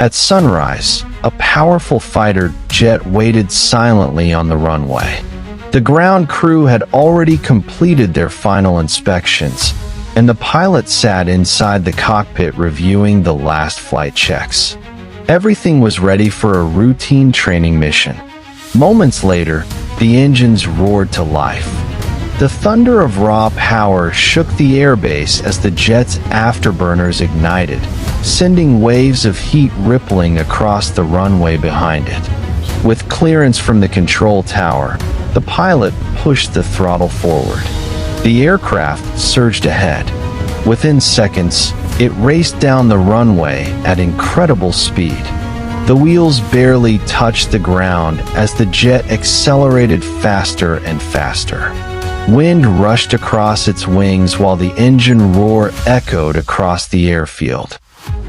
At sunrise, a powerful fighter jet waited silently on the runway. The ground crew had already completed their final inspections, and the pilot sat inside the cockpit reviewing the last flight checks. Everything was ready for a routine training mission. Moments later, the engines roared to life. The thunder of raw power shook the airbase as the jet's afterburners ignited, sending waves of heat rippling across the runway behind it. With clearance from the control tower, the pilot pushed the throttle forward. The aircraft surged ahead. Within seconds, it raced down the runway at incredible speed. The wheels barely touched the ground as the jet accelerated faster and faster. Wind rushed across its wings while the engine roar echoed across the airfield.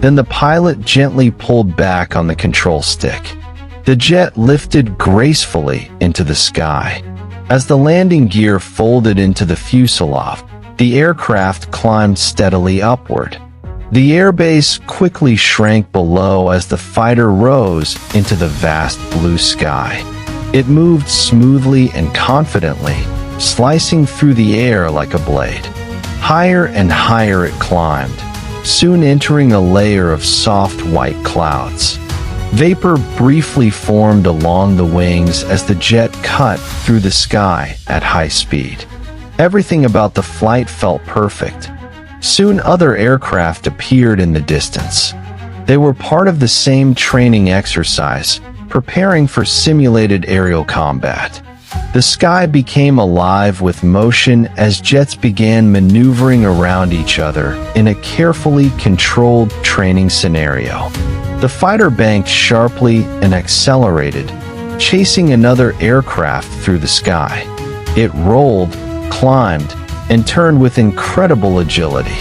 Then the pilot gently pulled back on the control stick. The jet lifted gracefully into the sky. As the landing gear folded into the fuselage, the aircraft climbed steadily upward. The airbase quickly shrank below as the fighter rose into the vast blue sky. It moved smoothly and confidently, slicing through the air like a blade. Higher and higher it climbed, soon entering a layer of soft white clouds. Vapor briefly formed along the wings as the jet cut through the sky at high speed. Everything about the flight felt perfect. Soon other aircraft appeared in the distance. They were part of the same training exercise, preparing for simulated aerial combat. The sky became alive with motion as jets began maneuvering around each other in a carefully controlled training scenario. The fighter banked sharply and accelerated, chasing another aircraft through the sky. It rolled, climbed, and turned with incredible agility.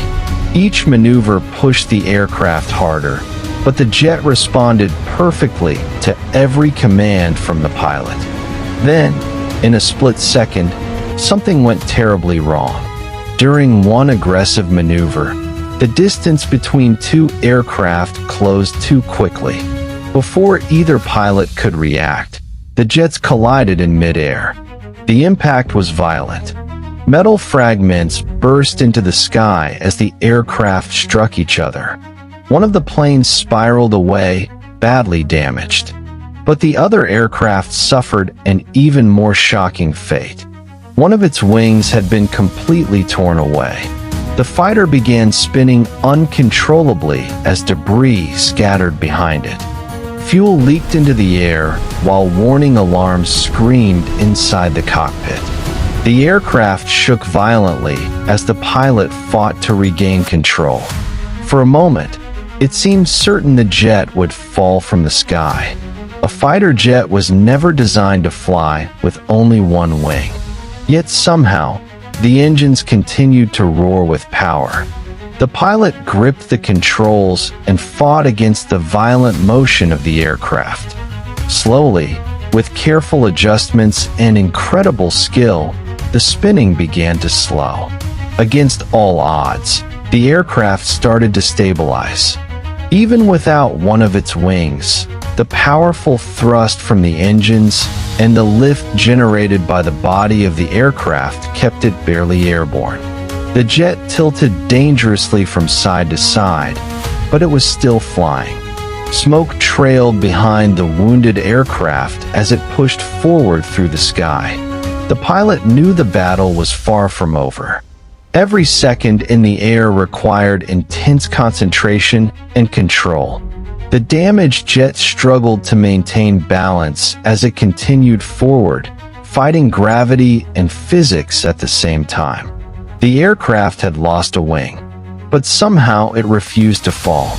Each maneuver pushed the aircraft harder, but the jet responded perfectly to every command from the pilot. Then, in a split second, something went terribly wrong. During one aggressive maneuver, the distance between two aircraft closed too quickly. Before either pilot could react, the jets collided in midair. The impact was violent. Metal fragments burst into the sky as the aircraft struck each other. One of the planes spiraled away, badly damaged. But the other aircraft suffered an even more shocking fate. One of its wings had been completely torn away. The fighter began spinning uncontrollably as debris scattered behind it. Fuel leaked into the air while warning alarms screamed inside the cockpit. The aircraft shook violently as the pilot fought to regain control. For a moment, it seemed certain the jet would fall from the sky. A fighter jet was never designed to fly with only one wing. Yet somehow, the engines continued to roar with power. The pilot gripped the controls and fought against the violent motion of the aircraft. Slowly, with careful adjustments and incredible skill, the spinning began to slow. Against all odds, the aircraft started to stabilize. Even without one of its wings, the powerful thrust from the engines and the lift generated by the body of the aircraft kept it barely airborne. The jet tilted dangerously from side to side, but it was still flying. Smoke trailed behind the wounded aircraft as it pushed forward through the sky. The pilot knew the battle was far from over. Every second in the air required intense concentration and control. The damaged jet struggled to maintain balance as it continued forward, fighting gravity and physics at the same time. The aircraft had lost a wing, but somehow it refused to fall.